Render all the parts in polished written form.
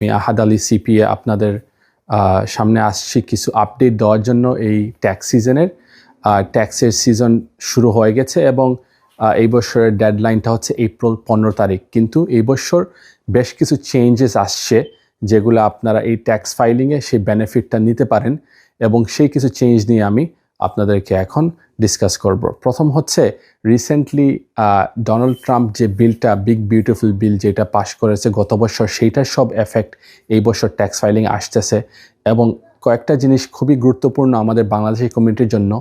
আমি আহাদ আলী সিপিএ আপনাদের সামনে আসছি কিছু আপডেট দেওয়ার জন্য। এই ট্যাক্স সিজনের ট্যাক্সের সিজন শুরু হয়ে গেছে এবং এই বছরের ডেডলাইনটা হচ্ছে এপ্রিল 15 তারিখ। কিন্তু এই বছর বেশ কিছু চেঞ্জেস আসছে যেগুলো আপনারা এই ট্যাক্স ফাইলিংয়ে সেই বেনিফিটটা নিতে পারেন, এবং সেই কিছু চেঞ্জ নিয়ে আমি আপনাদেরকে এখন ডিসকাস করব। প্রথম হচ্ছে রিসেন্টলি ডোনাল্ড ট্রাম্প যে বিলটা, বিগ বিউটিফুল বিল যেটা পাশ করেছে গত বছর, সেইটার সব এফেক্ট এই বছর ট্যাক্স ফাইলিং আসতেছে। এবং কয়েকটা জিনিস খুবই গুরুত্বপূর্ণ আমাদের বাংলাদেশি কমিউনিটির জন্য।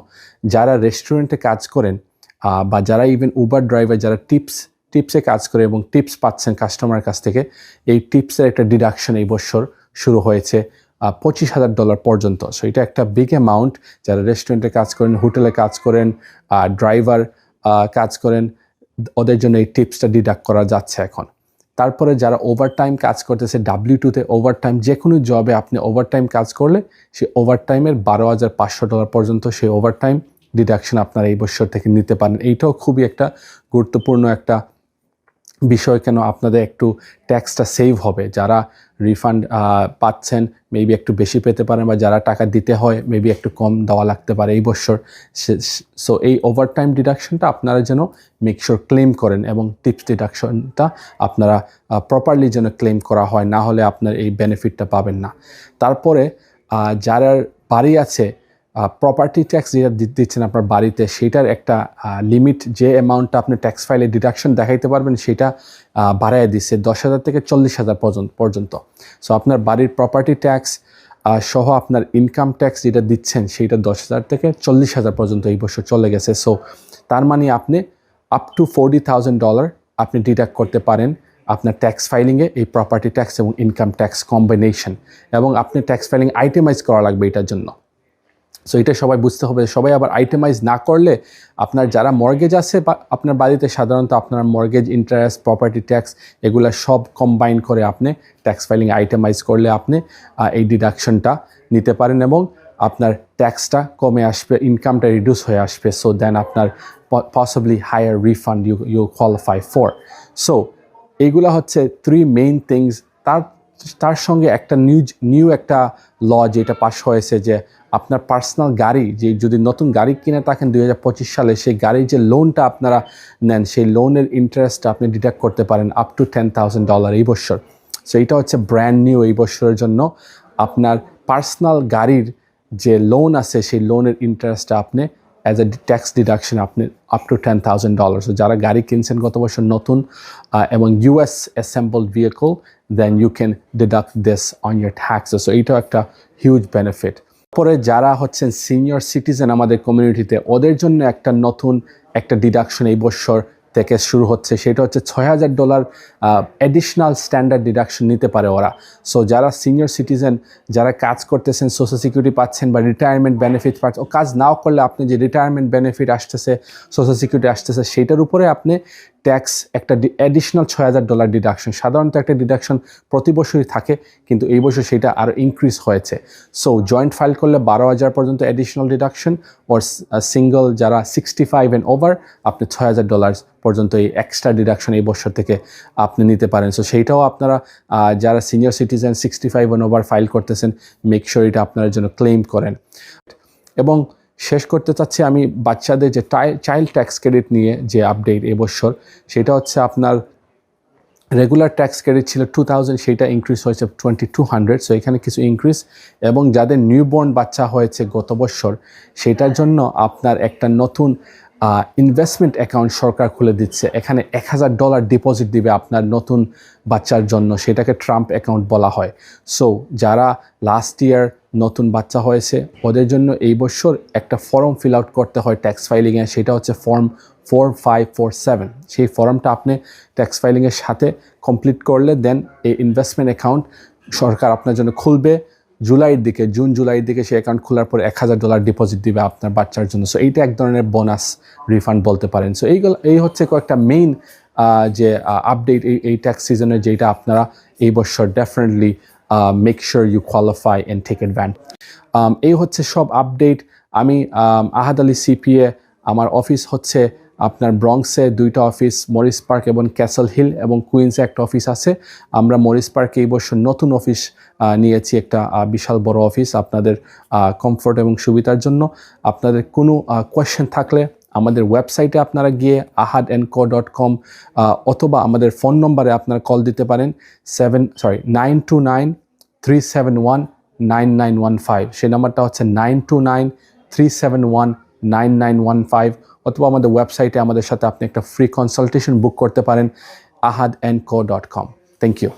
যারা রেস্টুরেন্টে কাজ করেন বা যারা ইভেন উবার ড্রাইভার, যারা টিপসে কাজ করে এবং টিপস পাচ্ছেন কাস্টমারের কাছ থেকে, এই টিপসের একটা ডিডাকশন এই বছর শুরু হয়েছে $25,000 পর্যন্ত। সো এটা একটা বিগ অ্যামাউন্ট। যারা রেস্টুরেন্টে কাজ করেন, হোটেলে কাজ করেন, ড্রাইভার কাজ করেন, ওদের জন্য এই টিপসটা ডিডাক্ট করা যাচ্ছে এখন। তারপরে যারা ওভারটাইম কাজ করতেছে, W2তে ওভারটাইম, যে কোনো জবে আপনি ওভারটাইম কাজ করলে সেই ওভারটাইমের $12,500 পর্যন্ত সেই ওভারটাইম ডিডাকশন আপনারা এই বছর থেকে নিতে পারেন। এইটাও খুবই একটা গুরুত্বপূর্ণ একটা বিষয়, কেন আপনাদের একটু ট্যাক্সটা সেভ হবে। যারা রিফান্ড পাচ্ছেন মেবি একটু বেশি পেতে পারেন, বা যারা টাকা দিতে হয় মেবি একটু কম দেওয়া লাগতে পারে এই বছর। সো এই ওভারটাইম ডিডাকশনটা আপনারা যেন মেকশোর ক্লেম করেন, এবং টিপস ডিডাকশনটা আপনারা প্রপারলি যেন ক্লেম করা হয়, না হলে আপনার এই বেনিফিটটা পাবেন না। তারপরে যারা বাড়ি আছে, প্রপার্টি ট্যাক্স যেটা দিচ্ছেন আপনার বাড়িতে, সেটার একটা লিমিট, যে অ্যামাউন্টটা আপনি ট্যাক্স ফাইলে ডিডাকশন দেখাইতে পারবেন সেটা বাড়ায় দিচ্ছে 10,000 থেকে 40,000 পর্যন্ত। সো আপনার বাড়ির প্রপার্টি ট্যাক্স সহ আপনার ইনকাম ট্যাক্স যেটা দিচ্ছেন সেইটা 10,000 থেকে 40,000 পর্যন্ত এই বছর চলে গেছে। সো তার মানে আপনি আপ টু $40,000 আপনি ডিডাক্ট করতে পারেন আপনার ট্যাক্স ফাইলিংয়ে, এই প্রপার্টি ট্যাক্স এবং ইনকাম ট্যাক্স কম্বিনেশন। এবং আপনি ট্যাক্স ফাইলিং আইটেমাইজ করা লাগবে এটার জন্য। সো এটা সবাই বুঝতে হবে। সবাই আবার আইটেমাইজ না করলে, আপনার যারা মর্গেজ আছে বা আপনার বাড়িতে, সাধারণত আপনার মর্গেজ, ইন্টারেস্ট, প্রপার্টি ট্যাক্স এগুলো সব কম্বাইন করে আপনি ট্যাক্স ফাইলিং আইটেমাইজ করলে আপনি এই ডিডাকশনটা নিতে পারেন, এবং আপনার ট্যাক্সটা কমে আসবে, ইনকামটা রিডিউস হয়ে আসবে। সো দেন আপনার possibly higher refund you qualify for. So এইগুলা হচ্ছে 3 মেইন থিংস। তার সঙ্গে একটা নিউ একটা ল যেটা পাস হয়েছে, যে আপনার পার্সোনাল গাড়ি, যে যদি নতুন গাড়ি কিনে থাকেন 2025 সালে, সেই গাড়ির যে লোনটা আপনারা নেন, সেই লোনের ইন্টারেস্টটা আপনি ডিডাক্ট করতে পারেন আপ টু $10,000 এই বছর। সো এইটা হচ্ছে ব্র্যান্ড নিউ এই বছরের জন্য। আপনার পার্সোনাল গাড়ির যে লোন আছে, সেই লোনের ইন্টারেস্টটা আপনি অ্যাজ এ ট্যাক্স ডিডাকশন আপনি আপ টু $10,000। সো যারা গাড়ি কিনছেন গত বছর নতুন এবং US assembled vehicle, then you can deduct this on your taxes. So এইটাও একটা হিউজ বেনিফিট। পরে যারা হচ্ছেন সিনিয়র সিটিজেন আমাদের কমিউনিটিতে, ওদের জন্য একটা নতুন একটা ডিডাকশন এই বছর থেকে শুরু হচ্ছে। সেটা হচ্ছে $6,000 অ্যাডিশনাল স্ট্যান্ডার্ড ডিডাকশন নিতে পারে ওরা। সো যারা সিনিয়র সিটিজেন, যারা কাজ করতেছেন, সোশ্যাল সিকিউরিটি পাচ্ছেন বা রিটায়ারমেন্ট বেনিফিট পাচ্ছেন, ও কাজ নাও করলে আপনি যে রিটায়ারমেন্ট বেনিফিট আসতেছে, সোশ্যাল সিকিউরিটি আসতেছে, সেইটার উপরে আপনি ট্যাক্স একটা অ্যাডিশনাল $6,000 ডিডাকশন। সাধারণত একটা ডিডাকশন প্রতি বছরই থাকে, কিন্তু এই বছর সেটা আরও ইনক্রিজ হয়েছে। সো জয়েন্ট ফাইল করলে 12,000 পর্যন্ত অ্যাডিশনাল ডিডাকশন, ওর সিঙ্গল যারা 65 অ্যান্ড ওভার, আপনি $6,000 পর্যন্ত এই এক্সট্রা ডিডাকশন এই বছর থেকে আপনি নিতে পারেন। সো সেইটাও আপনারা যারা senior citizen 65 and over file করতেছেন, মেক শিওর এটা আপনার জন্য ক্লেম করেন। এবং শেষ করতে চাচ্ছি আমি বাচ্চাদের যে চাইল্ড ট্যাক্স ক্রেডিট নিয়ে যে আপডেট এবছর, সেটা হচ্ছে আপনার রেগুলার ট্যাক্স ক্রেডিট ছিল 2,000, সেটা ইনক্রিজ হয়েছে 2,200। সো এখানে কিছু ইনক্রিজ। এবং যাদের নিউবর্ন বাচ্চা হয়েছে গত বছর, সেটার জন্য আপনার একটা নতুন ইনভেস্টমেন্ট অ্যাকাউন্ট সরকার খুলে দিচ্ছে। এখানে $1,000 ডিপোজিট দিবে আপনার নতুন বাচ্চার জন্য, সেটাকে ট্রাম্প অ্যাকাউন্ট বলা হয়। সো যারা লাস্ট ইয়ার নতুন বাচ্চা হয়েছে, ওদের জন্য এই বছর একটা ফর্ম ফিল আউট করতে হয় ট্যাক্স ফাইলিংয়ে, সেটা হচ্ছে ফর্ম 4547। সেই ফর্মটা আপনি ট্যাক্স ফাইলিংয়ের সাথে কমপ্লিট করলে দেন এই ইনভেস্টমেন্ট অ্যাকাউন্ট সরকার আপনার জন্য খুলবে জুন জুলাইয়ের দিকে। সেই অ্যাকাউন্ট খোলার পরে $1,000 ডিপোজিট দিবে আপনার বাচ্চার জন্য। সো এইটা এক ধরনের বোনাস রিফান্ড বলতে পারেন। সো এই হচ্ছে কয়েকটা মেইন যে আপডেট এই ট্যাক্স সিজনের, যেটা আপনারা এই বছর definitely make sure you qualify and take advantage. এই হচ্ছে সব আপডেট। আমি আহাদ আলী সিপিএ, আমার অফিস হচ্ছে আপনার ব্রঙ্কসে 2টা অফিস, মরিস পার্ক এবং ক্যাসল হিল, এবং কুইন্সে একটা অফিস আছে। আমরা মরিস পার্কে এই বছর নতুন অফিস নিয়েছি, একটা বিশাল বড় অফিস আপনাদের কমফোর্ট এবং সুবিধার জন্য। আপনাদের কোনো কোয়েশ্চেন থাকলে আমাদের ওয়েবসাইটে আপনারা গিয়ে ahadandco.com অথবা আমাদের ফোন নম্বরে আপনারা কল দিতে পারেন 929-371-9915। সেই নাম্বারটা হচ্ছে 929-371-9915, অথবা আমাদের ওয়েবসাইটে আমাদের সাথে আপনি একটা ফ্রি কনসালটেশন বুক করতে পারেন ahadandco.com। Thank you.